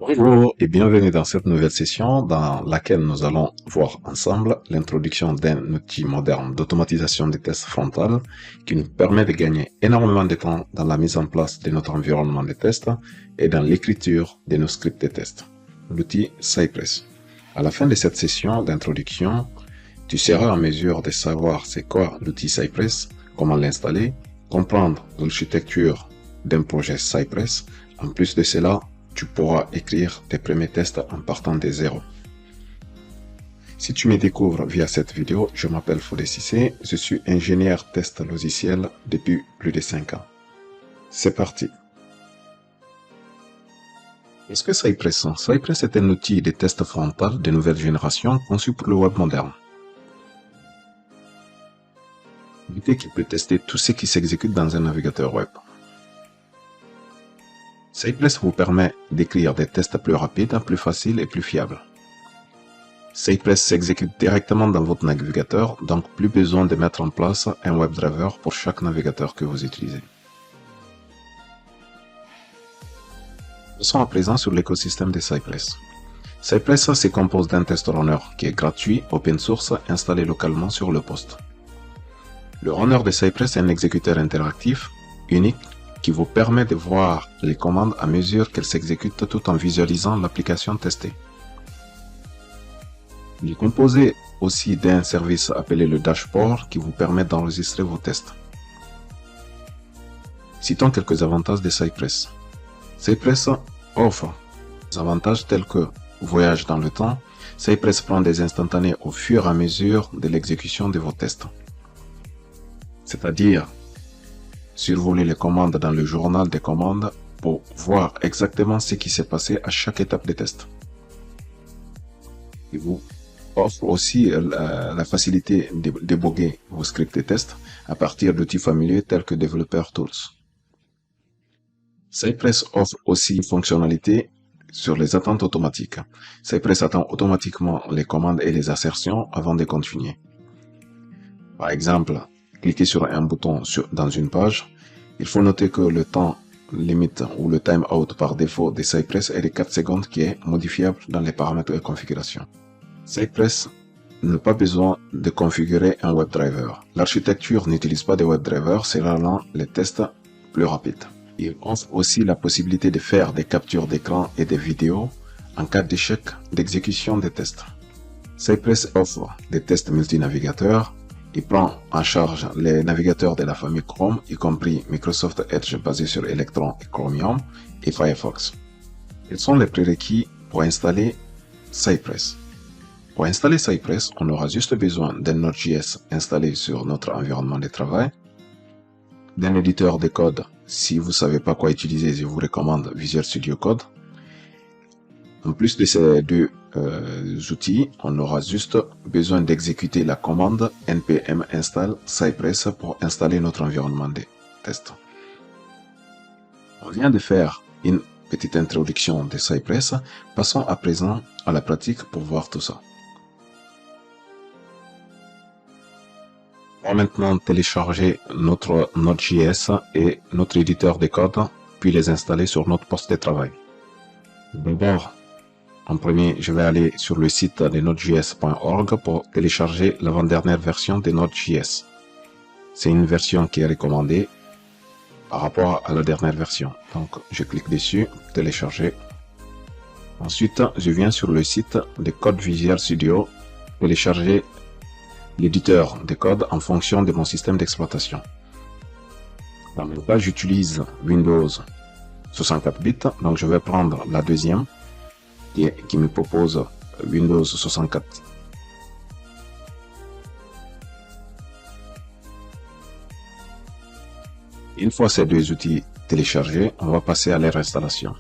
Bonjour et bienvenue dans cette nouvelle session dans laquelle nous allons voir ensemble l'introduction d'un outil moderne d'automatisation des tests frontales qui nous permet de gagner énormément de temps dans la mise en place de notre environnement de test et dans l'écriture de nos scripts de test, l'outil Cypress. À la fin de cette session d'introduction, tu seras en mesure de savoir c'est quoi l'outil Cypress, comment l'installer, comprendre l'architecture d'un projet Cypress. En plus de cela, tu pourras écrire tes premiers tests en partant de zéro. Si tu me découvres via cette vidéo, je m'appelle Fodé Cissé, je suis ingénieur test logiciel depuis plus de 5 ans. C'est parti. Qu'est-ce que Cypress? Cypress est un outil de test frontal de nouvelle génération conçu pour le web moderne. L'outil qui peut tester tout ce qui s'exécute dans un navigateur web. Cypress vous permet d'écrire des tests plus rapides, plus faciles et plus fiables. Cypress s'exécute directement dans votre navigateur, donc plus besoin de mettre en place un WebDriver pour chaque navigateur que vous utilisez. Nous sommes à présent sur l'écosystème de Cypress. Cypress se compose d'un test runner qui est gratuit, open source, installé localement sur le poste. Le runner de Cypress est un exécuteur interactif, unique, qui vous permet de voir les commandes à mesure qu'elles s'exécutent tout en visualisant l'application testée. Il est composé aussi d'un service appelé le dashboard qui vous permet d'enregistrer vos tests. Citons quelques avantages de Cypress. Cypress offre des avantages tels que voyage dans le temps. Cypress prend des instantanés au fur et à mesure de l'exécution de vos tests. C'est-à-dire survoler les commandes dans le journal des commandes pour voir exactement ce qui s'est passé à chaque étape des tests. Il vous offre aussi la facilité de débugger vos scripts de test à partir d'outils familiers tels que Developer Tools. Cypress offre aussi une fonctionnalité sur les attentes automatiques. Cypress attend automatiquement les commandes et les assertions avant de continuer. Par exemple, cliquez sur un bouton dans une page, il faut noter que le temps limite ou le timeout par défaut de Cypress est de 4 secondes qui est modifiable dans les paramètres et configurations. Cypress n'a pas besoin de configurer un WebDriver. L'architecture n'utilise pas de WebDriver, cela rend les tests plus rapides. Il offre aussi la possibilité de faire des captures d'écran et des vidéos en cas d'échec d'exécution des tests. Cypress offre des tests multinavigateurs. Il prend en charge les navigateurs de la famille Chrome, y compris Microsoft Edge basé sur Electron et Chromium et Firefox. Quels sont les prérequis pour installer Cypress? Pour installer Cypress, on aura juste besoin d'un Node.js installé sur notre environnement de travail, d'un éditeur de code. Si vous ne savez pas quoi utiliser, je vous recommande Visual Studio Code. En plus de ces deux outils, on aura juste besoin d'exécuter la commande npm install Cypress pour installer notre environnement de test. On vient de faire une petite introduction de Cypress. Passons à présent à la pratique pour voir tout ça. On va maintenant télécharger notre Node.js et notre éditeur de code, puis les installer sur notre poste de travail. D'abord, en premier, je vais aller sur le site de nodejs.org pour télécharger l'avant-dernière version de Node.js. C'est une version qui est recommandée par rapport à la dernière version. Donc, je clique dessus, télécharger. Ensuite, je viens sur le site de Code Visual Studio, télécharger l'éditeur de code en fonction de mon système d'exploitation. Dans mon cas, j'utilise Windows 64 bits, donc je vais prendre la deuxième qui me propose Windows 64. Une fois ces deux outils téléchargés, on va passer à leur installation.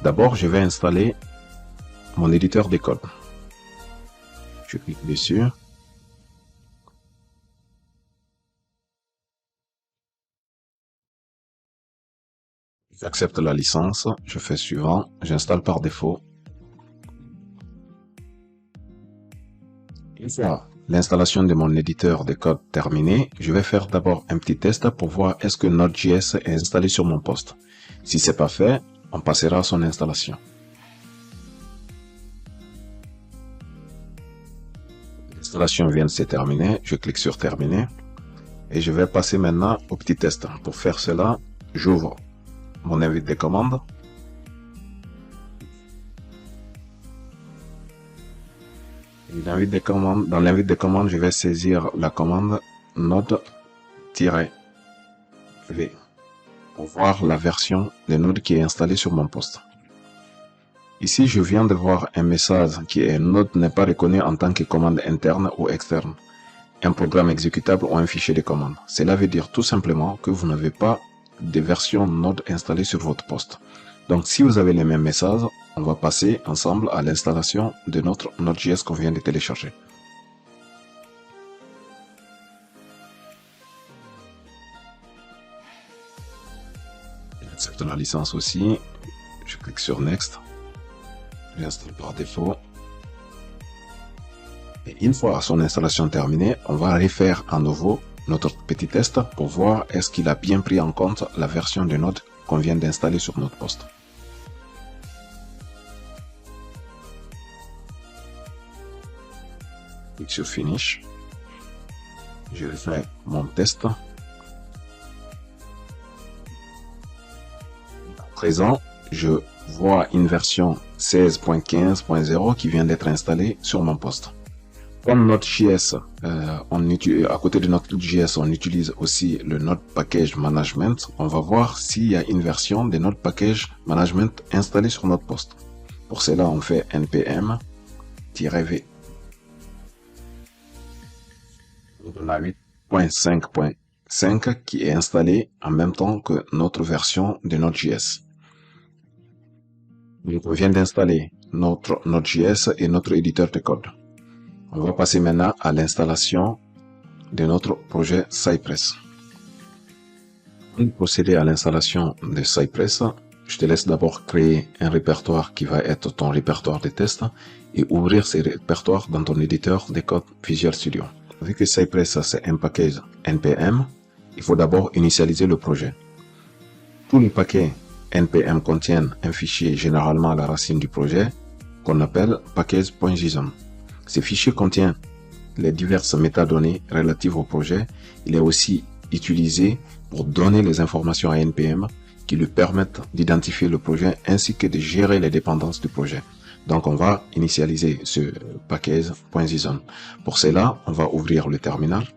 D'abord, je vais installer mon éditeur de code. Je clique dessus. J'accepte la licence, je fais suivant, j'installe par défaut. Une fois l'installation de mon éditeur de code terminée, je vais faire d'abord un petit test pour voir est-ce que Node.js est installé sur mon poste. Si c'est pas fait, on passera à son installation. L'installation vient de se terminer. Je clique sur terminer. Et je vais passer maintenant au petit test. Pour faire cela, j'ouvre mon invite des commandes. Dans l'invite des commandes, je vais saisir la commande node-v pour voir la version de Node qui est installée sur mon poste. Ici, je viens de voir un message qui est Node n'est pas reconnu en tant que commande interne ou externe, un programme exécutable ou un fichier de commande. Cela veut dire tout simplement que vous n'avez pas de version Node installée sur votre poste. Donc, si vous avez les mêmes messages, on va passer ensemble à l'installation de notre Node.js qu'on vient de télécharger. J'accepte la licence aussi. Je clique sur Next. J'installe par défaut. Et une fois son installation terminée, on va refaire à nouveau notre petit test pour voir est-ce qu'il a bien pris en compte la version de Node qu'on vient d'installer sur notre poste. Clique sur Finish. Je refais mon test. À présent, je vois une version 16.15.0 qui vient d'être installée sur mon poste. Comme Node.js, à côté de Node.js, on utilise aussi le Node Package Management. On va voir s'il y a une version de Node Package Management installée sur notre poste. Pour cela, on fait npm-v. On a 8.5.5 qui est installé en même temps que notre version de Node.js. On vient d'installer notre Node.js et notre éditeur de code. On va passer maintenant à l'installation de notre projet Cypress. Pour procéder à l'installation de Cypress, je te laisse d'abord créer un répertoire qui va être ton répertoire de tests et ouvrir ces répertoires dans ton éditeur de code Visual Studio. Vu que Cypress c'est un package npm, il faut d'abord initialiser le projet. Tous les paquets npm contiennent un fichier généralement à la racine du projet qu'on appelle package.json. Ce fichier contient les diverses métadonnées relatives au projet. Il est aussi utilisé pour donner les informations à npm qui lui permettent d'identifier le projet ainsi que de gérer les dépendances du projet. Donc on va initialiser ce package.json. Pour cela, on va ouvrir le terminal.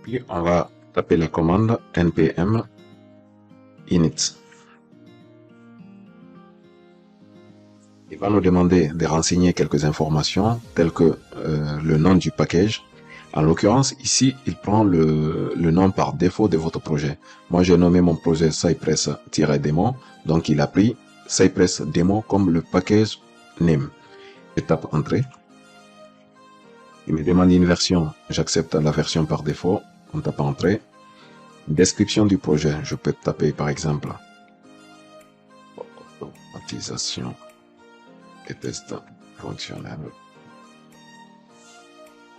Puis on va taper la commande npm init. Il va nous demander de renseigner quelques informations telles que le nom du package. En l'occurrence, ici, il prend le nom par défaut de votre projet. Moi, j'ai nommé mon projet Cypress-Demo, donc il a pris Cypress Demo comme le package name. Je tape Entrée. Il me demande une version. J'accepte la version par défaut en tapant Entrée. Description du projet. Je peux taper par exemple automatisation et tests fonctionnels.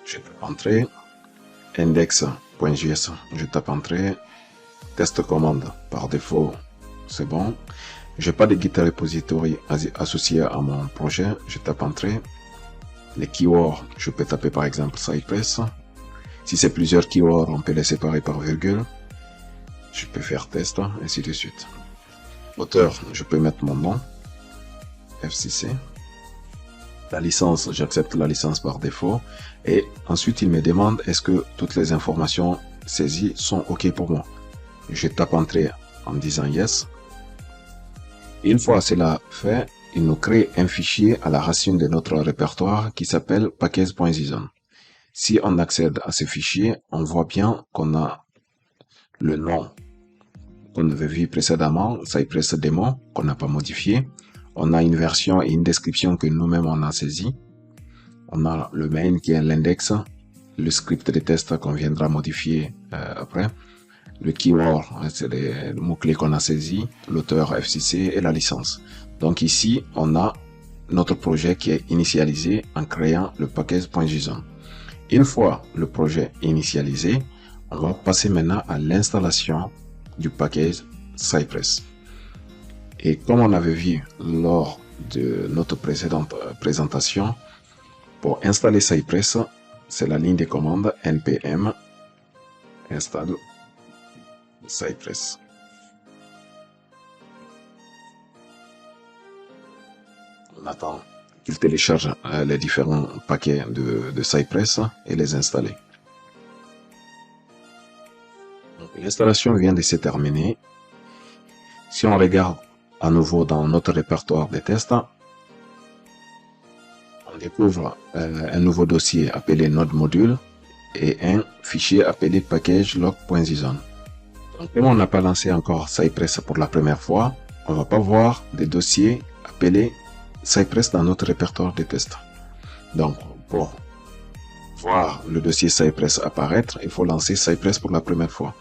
Je tape Entrée. Index.js. Je tape Entrée. Test commande par défaut. C'est bon. Je n'ai pas de GitHub repository associé à mon projet. Je tape Entrée. Les keywords, je peux taper par exemple Cypress. Si c'est plusieurs keywords, on peut les séparer par virgule. Je peux faire test, ainsi de suite. Auteur, je peux mettre mon nom. FCC. La licence, j'accepte la licence par défaut. Et ensuite, il me demande est-ce que toutes les informations saisies sont OK pour moi. Je tape Entrée en disant Yes. Une fois cela fait, il nous crée un fichier à la racine de notre répertoire qui s'appelle package.json. Si on accède à ce fichier, on voit bien qu'on a le nom qu'on avait vu précédemment, Cypress Demo, qu'on n'a pas modifié. On a une version et une description que nous-mêmes on a saisi. On a le main qui est l'index, le script de test qu'on viendra modifier après. Le keyword, c'est les mots-clés qu'on a saisis, l'auteur FCC et la licence. Donc ici, on a notre projet qui est initialisé en créant le package.json. Une fois le projet initialisé, on va passer maintenant à l'installation du package Cypress. Et comme on avait vu lors de notre précédente présentation, Pour installer Cypress, c'est la ligne de commande npm install Cypress. On attend qu'il télécharge les différents paquets de Cypress et les installer. L'installation vient de se terminer. Si on regarde à nouveau dans notre répertoire de tests, on découvre un nouveau dossier appelé node module et un fichier appelé package-log.json. Donc, comme on n'a pas lancé encore Cypress pour la première fois, on ne va pas voir des dossiers appelés Cypress dans notre répertoire de tests. Donc, pour voir le dossier Cypress apparaître, il faut lancer Cypress pour la première fois.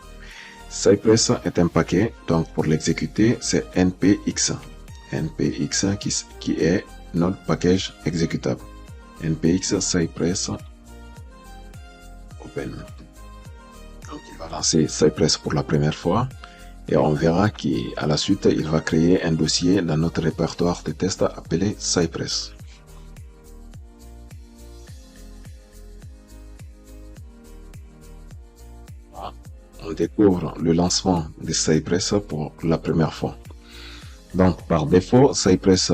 Cypress est un paquet, donc pour l'exécuter, c'est npx. npx qui est notre package exécutable. npx Cypress open. Donc il va lancer Cypress pour la première fois et on verra qu'à la suite, il va créer un dossier dans notre répertoire de tests appelé Cypress. On découvre le lancement de Cypress pour la première fois. Donc, par défaut, Cypress,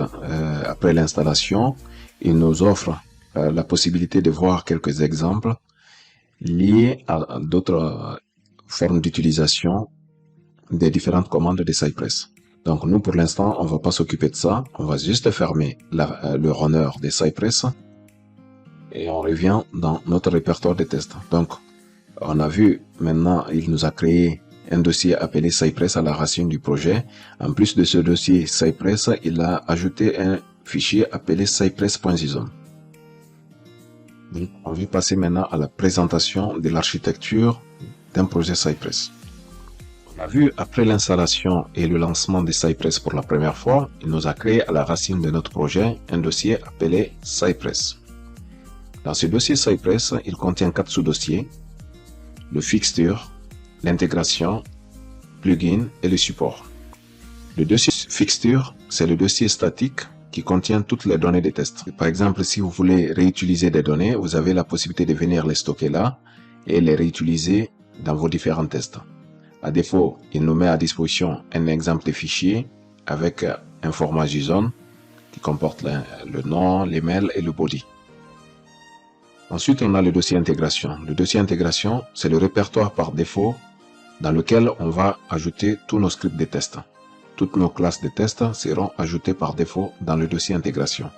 après l'installation, il nous offre la possibilité de voir quelques exemples liés à d'autres formes d'utilisation des différentes commandes de Cypress. Donc, nous, pour l'instant, on ne va pas s'occuper de ça. On va juste fermer le runner de Cypress et on revient dans notre répertoire de tests. Donc, on a vu maintenant, il nous a créé un dossier appelé Cypress à la racine du projet. En plus de ce dossier Cypress, il a ajouté un fichier appelé cypress.json. On va passer maintenant à la présentation de l'architecture d'un projet Cypress. On a vu après l'installation et le lancement de Cypress pour la première fois, il nous a créé à la racine de notre projet un dossier appelé Cypress. Dans ce dossier Cypress, il contient 4 sous-dossiers: le fixture, l'intégration, plugin et le support. Le dossier fixture, c'est le dossier statique qui contient toutes les données des tests. Par exemple, si vous voulez réutiliser des données, vous avez la possibilité de venir les stocker là et les réutiliser dans vos différents tests. À défaut, il nous met à disposition un exemple de fichier avec un format JSON qui comporte le nom, l'email et le body. Ensuite, on a le dossier intégration. Le dossier intégration, c'est le répertoire par défaut dans lequel on va ajouter tous nos scripts de test. Toutes nos classes de test seront ajoutées par défaut dans le dossier intégration.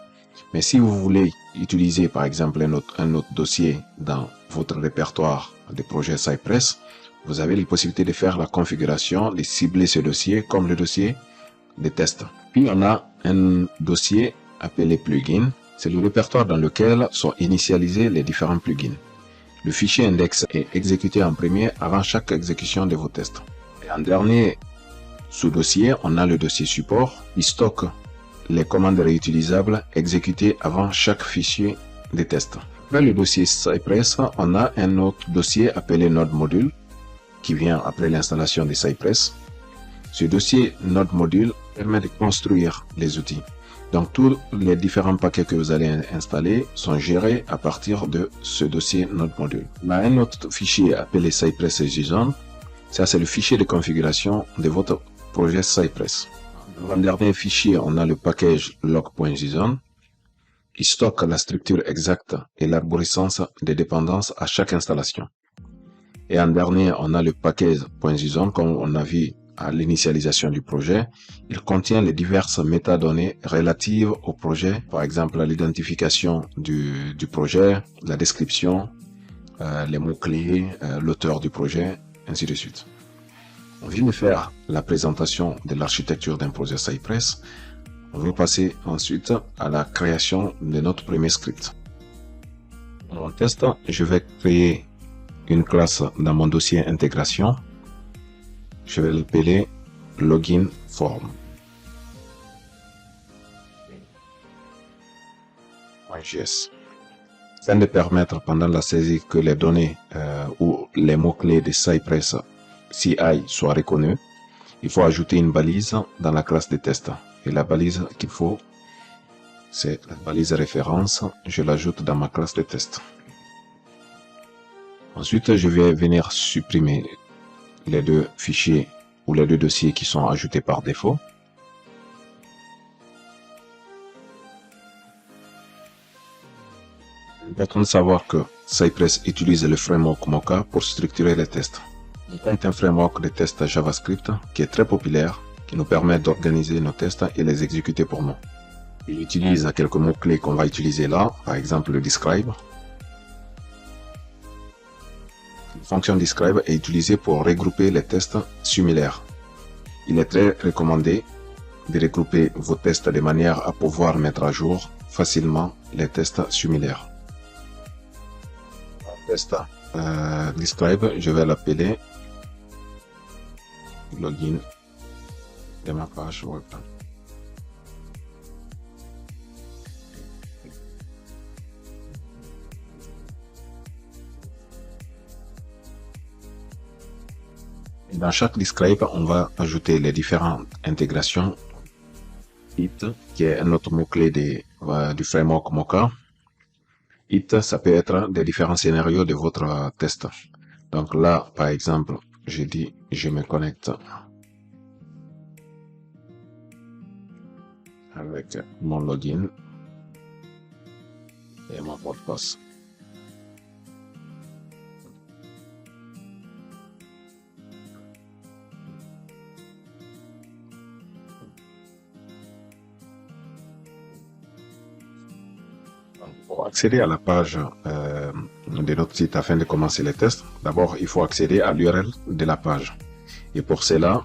Mais si vous voulez utiliser par exemple un autre dossier dans votre répertoire de projet Cypress, vous avez la possibilité de faire la configuration, de cibler ce dossier comme le dossier de test. Puis on a un dossier appelé plugin. C'est le répertoire dans lequel sont initialisés les différents plugins. Le fichier index est exécuté en premier avant chaque exécution de vos tests. Et en dernier sous-dossier, on a le dossier support qui stocke les commandes réutilisables exécutées avant chaque fichier de test. Après le dossier Cypress, on a un autre dossier appelé node module qui vient après l'installation de Cypress. Ce dossier node module permet de construire les outils. Donc, tous les différents paquets que vous allez installer sont gérés à partir de ce dossier node module. On a un autre fichier appelé Cypress.json. Ça, c'est le fichier de configuration de votre projet Cypress. Dans le dernier fichier, on a le package log.json qui stocke la structure exacte et l'arborescence des dépendances à chaque installation. Et en dernier, on a le package.json, comme on a vu à l'initialisation du projet. Il contient les diverses métadonnées relatives au projet, par exemple l'identification du projet, la description, les mots-clés, l'auteur du projet, ainsi de suite. On vient de faire la présentation de l'architecture d'un projet Cypress. On va passer ensuite à la création de notre premier script. Dans mon test, je vais créer une classe dans mon dossier intégration. Je vais l'appeler login form. .js. Afin de permettre pendant la saisie que les données ou les mots-clés de Cypress CI soient reconnus, il faut ajouter une balise dans la classe de test. Et la balise qu'il faut, c'est la balise référence. Je l'ajoute dans ma classe de test. Ensuite, je vais venir supprimer les deux fichiers ou les deux dossiers qui sont ajoutés par défaut. Important de savoir que Cypress utilise le framework Mocha pour structurer les tests. Mocha est un framework de tests JavaScript qui est très populaire, qui nous permet d'organiser nos tests et les exécuter pour nous. Il utilise quelques mots-clés qu'on va utiliser là, par exemple le describe. La fonction describe est utilisée pour regrouper les tests similaires. Il est très recommandé de regrouper vos tests de manière à pouvoir mettre à jour facilement les tests similaires. Test describe, je vais l'appeler login de ma page web. Dans chaque describe, on va ajouter les différentes intégrations. It, qui est un autre mot-clé du framework Mocha. It, ça peut être des différents scénarios de votre test. Donc là, par exemple, je dis, je me connecte avec mon login et mon mot de passe. Pour accéder à la page de notre site afin de commencer les tests, d'abord il faut accéder à l'URL de la page. Et pour cela,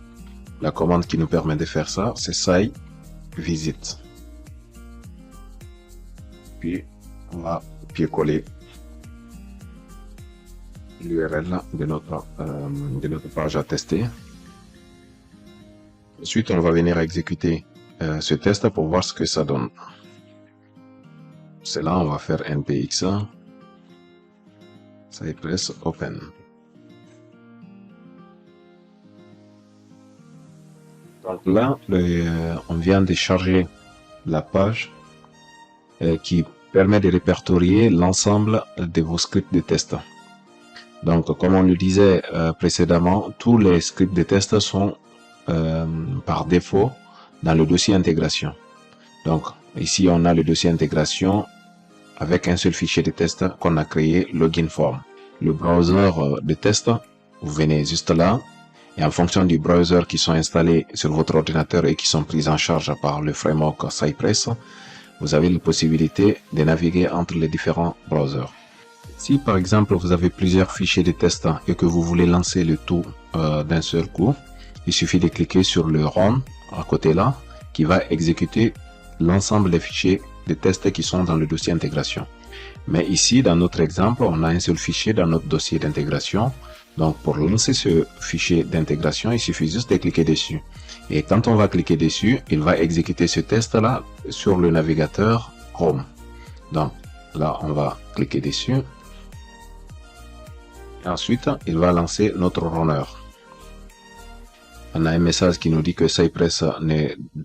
la commande qui nous permet de faire ça, c'est site-visit. Puis on va copier-coller l'URL de notre page à tester. Ensuite, on va venir exécuter ce test pour voir ce que ça donne. C'est là, on va faire npx Cypress open. Donc là, on vient de charger la page qui permet de répertorier l'ensemble de vos scripts de test. Donc, comme on le disait précédemment, tous les scripts de test sont par défaut dans le dossier intégration. Donc, ici, on a le dossier intégration avec un seul fichier de test qu'on a créé, login form. Le browser de test, vous venez juste là, et en fonction du browser qui sont installés sur votre ordinateur et qui sont pris en charge par le framework Cypress, vous avez la possibilité de naviguer entre les différents browsers. Si par exemple vous avez plusieurs fichiers de test et que vous voulez lancer le tout d'un seul coup, il suffit de cliquer sur le run à côté là, qui va exécuter l'ensemble des fichiers de tests qui sont dans le dossier intégration. Mais ici, dans notre exemple, on a un seul fichier dans notre dossier d'intégration. Donc, pour lancer ce fichier d'intégration, il suffit juste de cliquer dessus. Et quand on va cliquer dessus, il va exécuter ce test-là sur le navigateur Chrome. Donc, là, on va cliquer dessus. Et ensuite, il va lancer notre runner. On a un message qui nous dit que Cypress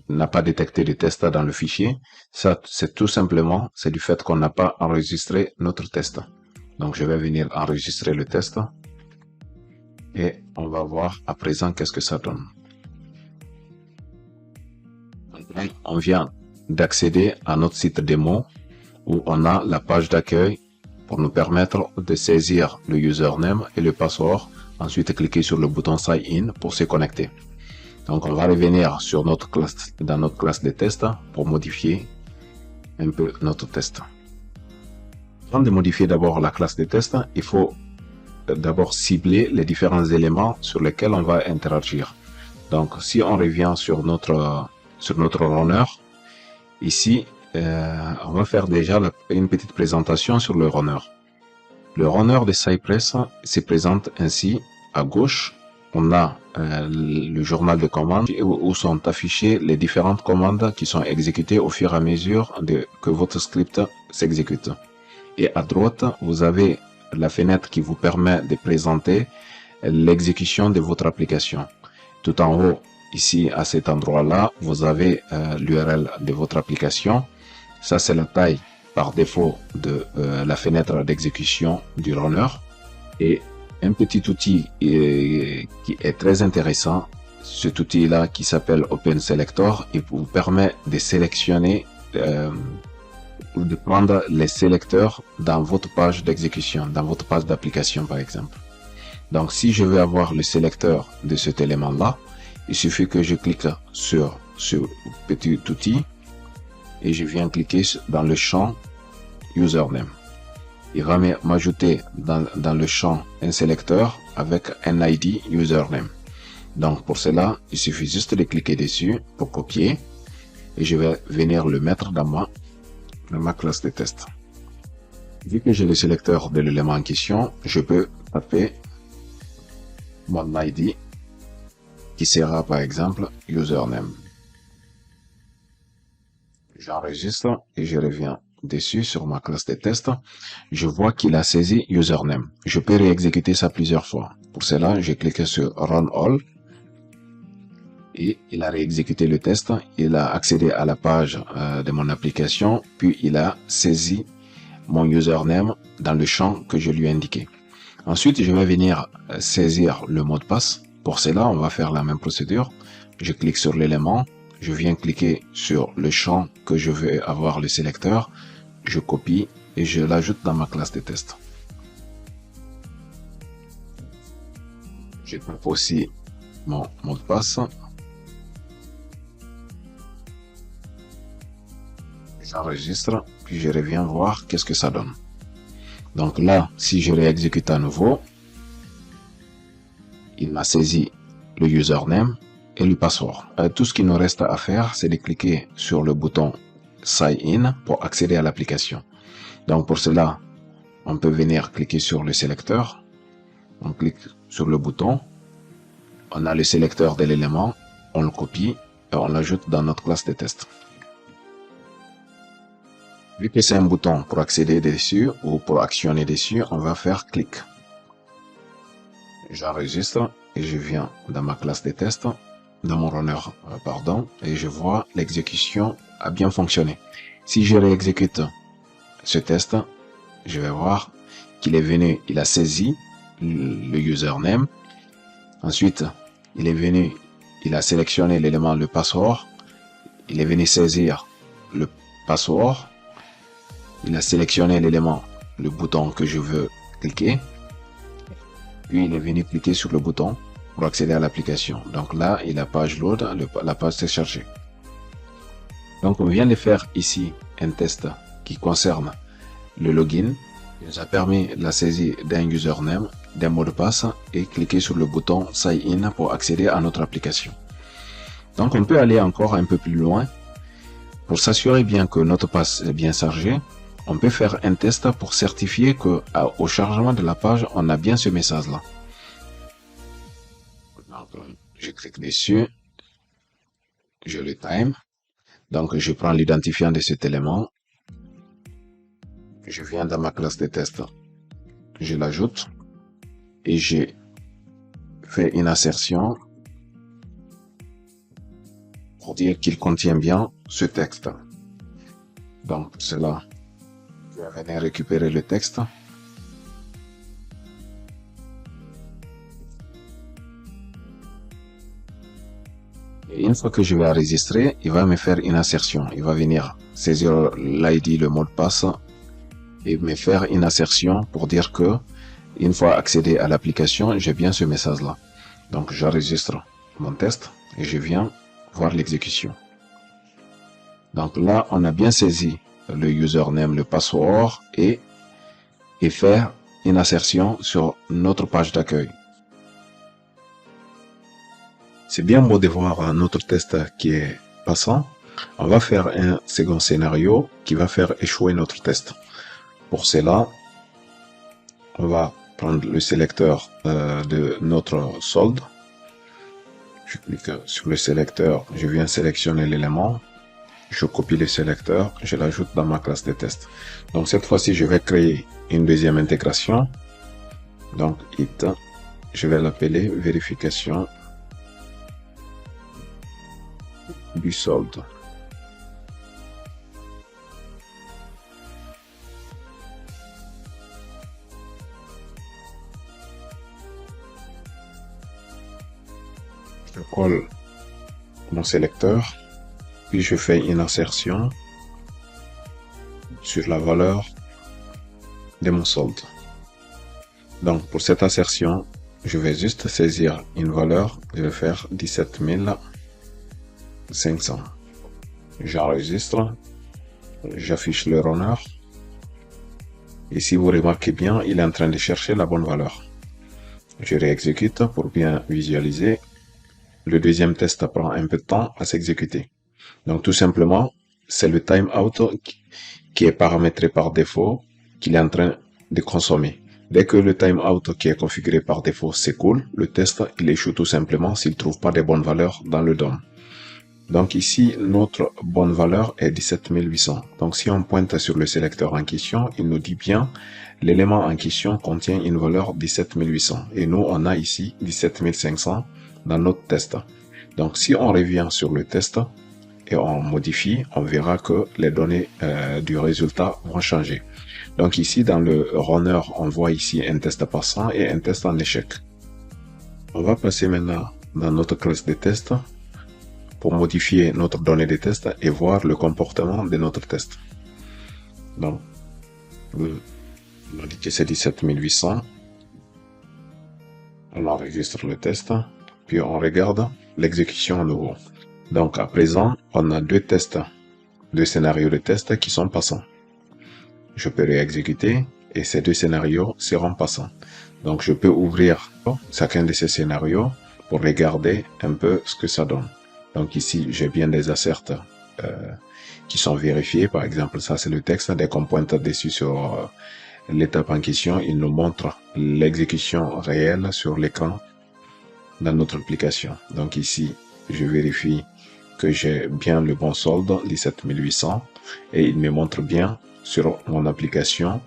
n'a pas détecté de test dans le fichier. Ça, c'est tout simplement, c'est du fait qu'on n'a pas enregistré notre test. Donc, je vais venir enregistrer le test. Et on va voir à présent qu'est-ce que ça donne. On vient d'accéder à notre site démo où on a la page d'accueil pour nous permettre de saisir le username et le password. Ensuite, cliquer sur le bouton Sign In pour se connecter. Donc, on va revenir sur notre classe, dans notre classe de test pour modifier un peu notre test. Avant de modifier d'abord la classe de test, il faut d'abord cibler les différents éléments sur lesquels on va interagir. Donc, si on revient sur notre runner, ici, on va faire déjà une petite présentation sur le runner. Le runner de Cypress se présente ainsi. À gauche, on a le journal de commandes où sont affichées les différentes commandes qui sont exécutées au fur et à mesure que votre script s'exécute. Et à droite, vous avez la fenêtre qui vous permet de présenter l'exécution de votre application. Tout en haut, ici, à cet endroit-là, vous avez l'URL de votre application. Ça, c'est la taille par défaut de la fenêtre d'exécution du runner. Et un petit outil qui est très intéressant, cet outil-là qui s'appelle Open Selector, il vous permet de sélectionner ou de prendre les sélecteurs dans votre page d'exécution, dans votre page d'application par exemple. Donc si je veux avoir le sélecteur de cet élément-là, il suffit que je clique sur ce petit outil et je viens cliquer dans le champ Username. Il va m'ajouter dans le champ un sélecteur avec un ID Username. Donc pour cela, il suffit juste de cliquer dessus pour copier et je vais venir le mettre dans ma classe de test. Vu que j'ai le sélecteur de l'élément en question, je peux taper mon ID qui sera par exemple Username. J'enregistre et je reviens dessus sur ma classe de test. Je vois qu'il a saisi Username. Je peux réexécuter ça plusieurs fois. Pour cela, je clique sur Run All et il a réexécuté le test. Il a accédé à la page de mon application, puis il a saisi mon username dans le champ que je lui ai indiqué. Ensuite, je vais venir saisir le mot de passe. Pour cela, on va faire la même procédure. Je clique sur l'élément, je viens cliquer sur le champ que je veux avoir le sélecteur, je copie et je l'ajoute dans ma classe de test. Je tape aussi mon mot de passe. J'enregistre, puis je reviens voir qu'est-ce que ça donne. Donc là, si je réexécute à nouveau, il m'a saisi le username et le password. Tout ce qu'il nous reste à faire, c'est de cliquer sur le bouton Sign In pour accéder à l'application. Donc pour cela, on peut venir cliquer sur le sélecteur. On clique sur le bouton. On a le sélecteur de l'élément. On le copie et on l'ajoute dans notre classe de test. Vu que c'est un bouton pour accéder dessus ou pour actionner dessus, on va faire clic. J'enregistre et je viens dans ma classe de test, dans mon runner, et je vois l'exécution a bien fonctionné. Si je réexécute ce test, je vais voir qu'il est venu, il a saisi le username. Ensuite, il est venu, il a sélectionné l'élément le password. Il est venu saisir le password. Il a sélectionné l'élément, le bouton que je veux cliquer. Puis il est venu cliquer sur le bouton pour accéder à l'application. Donc là, il a page load, la page s'est chargée. Donc on vient de faire ici un test qui concerne le login. Il nous a permis la saisie d'un username, d'un mot de passe et cliquer sur le bouton Sign In pour accéder à notre application. Donc on peut aller encore un peu plus loin. Pour s'assurer bien que notre passe est bien chargé, on peut faire un test pour certifier que au chargement de la page, on a bien ce message-là. Je clique dessus, je le time. Donc je prends l'identifiant de cet élément. Je viens dans ma classe de test, je l'ajoute et je fais une assertion pour dire qu'il contient bien ce texte. Donc pour cela, je vais venir récupérer le texte. Et une fois que je vais enregistrer, il va me faire une assertion. Il va venir saisir l'ID, le mot de passe, et me faire une assertion pour dire que, une fois accédé à l'application, j'ai bien ce message-là. Donc j'enregistre mon test et je viens voir l'exécution. Donc là, on a bien saisi le username, le password et faire une assertion sur notre page d'accueil. C'est bien beau de voir notre test qui est passant. On va faire un second scénario qui va faire échouer notre test. Pour cela, on va prendre le sélecteur de notre solde. Je clique sur le sélecteur, je viens sélectionner l'élément. Je copie le sélecteur, je l'ajoute dans ma classe de test. Donc cette fois-ci, je vais créer une deuxième intégration. Donc it, je vais l'appeler vérification du solde. Je colle mon sélecteur, puis je fais une insertion sur la valeur de mon solde. Donc pour cette insertion, je vais juste saisir une valeur, je vais faire 17 500. J'enregistre, j'affiche le runner. Et si vous remarquez bien, il est en train de chercher la bonne valeur. Je réexécute pour bien visualiser. Le deuxième test prend un peu de temps à s'exécuter. Donc tout simplement, c'est le timeout qui est paramétré par défaut qu'il est en train de consommer. Dès que le timeout qui est configuré par défaut s'écoule, le test il échoue tout simplement s'il ne trouve pas de bonnes valeurs dans le DOM. Donc ici, notre bonne valeur est 17 800. Donc si on pointe sur le sélecteur en question, il nous dit bien l'élément en question contient une valeur 17 800. Et nous, on a ici 17 500 dans notre test. Donc si on revient sur le test et on modifie, on verra que les données du résultat vont changer. Donc ici, dans le runner, on voit ici un test passant et un test en échec. On va passer maintenant dans notre classe de test pour modifier notre donnée de test et voir le comportement de notre test. Donc, on dit que c'est 17 800. On enregistre le test, puis on regarde l'exécution à nouveau. Donc à présent, on a deux scénarios de test qui sont passants. Je peux réexécuter et ces deux scénarios seront passants. Donc je peux ouvrir chacun de ces scénarios pour regarder un peu ce que ça donne. Donc ici, j'ai bien des asserts qui sont vérifiés. Par exemple, ça c'est le texte. Dès qu'on pointe dessus sur l'étape en question, il nous montre l'exécution réelle sur l'écran dans notre application. Donc ici, je vérifie que j'ai bien le bon solde, 17 800, et il me montre bien sur mon application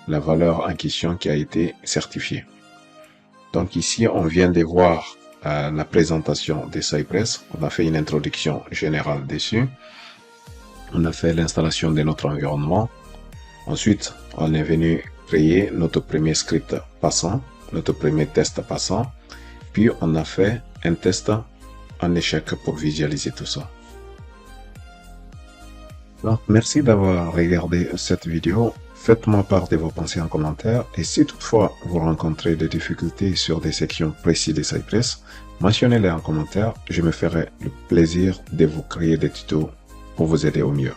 la valeur en question qui a été certifiée. Donc ici, on vient de voir la présentation de Cypress. On a fait une introduction générale dessus. On a fait l'installation de notre environnement. Ensuite, on est venu créer notre premier script passant, notre premier test passant. Puis, on a fait un test en échec pour visualiser tout ça. Donc, merci d'avoir regardé cette vidéo. Faites-moi part de vos pensées en commentaire. Et si toutefois vous rencontrez des difficultés sur des sections précises de Cypress, mentionnez-les en commentaire. Je me ferai le plaisir de vous créer des tutos pour vous aider au mieux.